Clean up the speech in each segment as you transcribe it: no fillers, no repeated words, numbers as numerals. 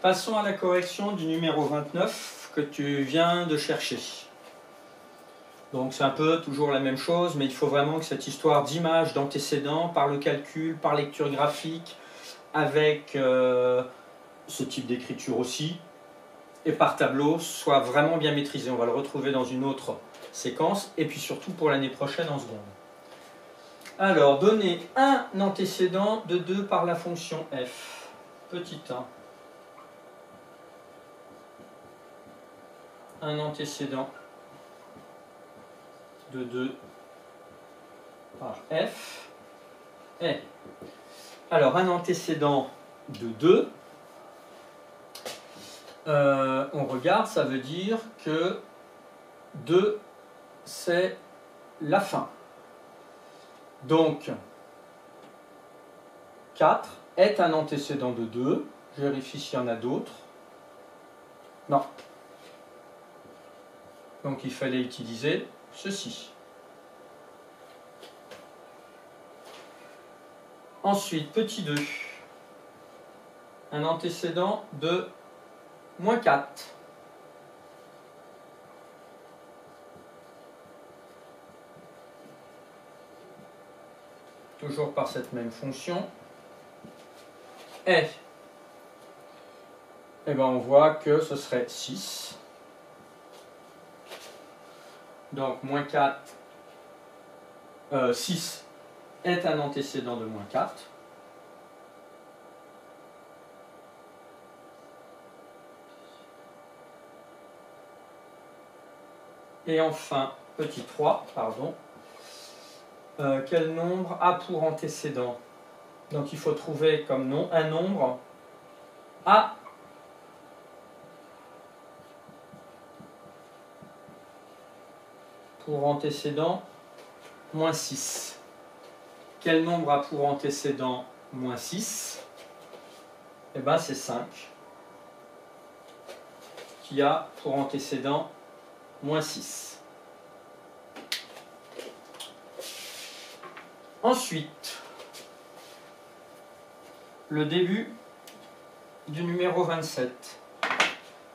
Passons à la correction du numéro 29 que tu viens de chercher. Donc c'est un peu toujours la même chose, mais il faut vraiment que cette histoire d'image d'antécédent, par le calcul, par lecture graphique, avec ce type d'écriture aussi, et par tableau, soit vraiment bien maîtrisée. On va le retrouver dans une autre séquence, et puis surtout pour l'année prochaine en seconde. Alors, donner un antécédent de 2 par la fonction f. Petit 1. Un antécédent de 2 par f est. Alors, un antécédent de 2, on regarde, ça veut dire que 2, c'est la fin. Donc, 4 est un antécédent de 2. Je vérifie s'il y en a d'autres. Non. Donc, il fallait utiliser ceci. Ensuite, petit 2. Un antécédent de moins 4. Toujours par cette même fonction. Et bien on voit que ce serait 6. Donc moins 4, 6 est un antécédent de moins 4. Et enfin, petit 3, pardon. Quel nombre a pour antécédent? Donc il faut trouver comme nom un nombre A pour antécédent moins 6. Quel nombre a pour antécédent moins 6? Eh bien c'est 5 qui a pour antécédent moins 6. Ensuite, le début du numéro 27,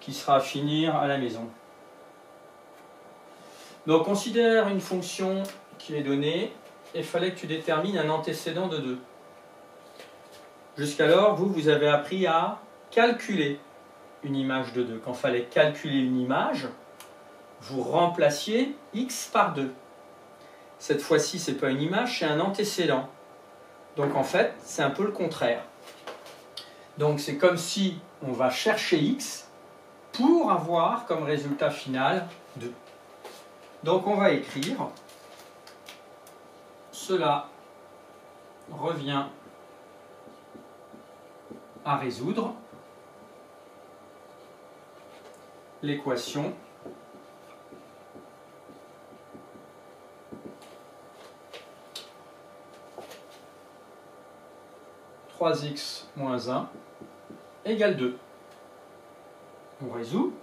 qui sera à finir à la maison. Donc, considère une fonction qui est donnée, et il fallait que tu détermines un antécédent de 2. Jusqu'alors, vous avez appris à calculer une image de 2. Quand il fallait calculer une image, vous remplaciez x par 2. Cette fois-ci, ce n'est pas une image, c'est un antécédent. Donc en fait, c'est un peu le contraire. Donc c'est comme si on va chercher x pour avoir comme résultat final 2. Donc on va écrire, cela revient à résoudre l'équation « 3x moins 1 égale 2 ». On résout.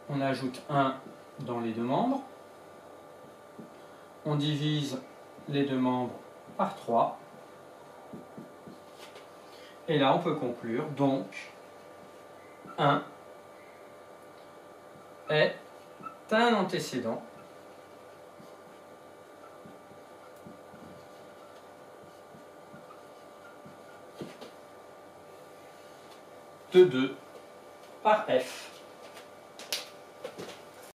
On ajoute 1 dans les deux membres. On divise les deux membres par 3. Et là, on peut conclure. Donc, 1 est un antécédent de 2 par f.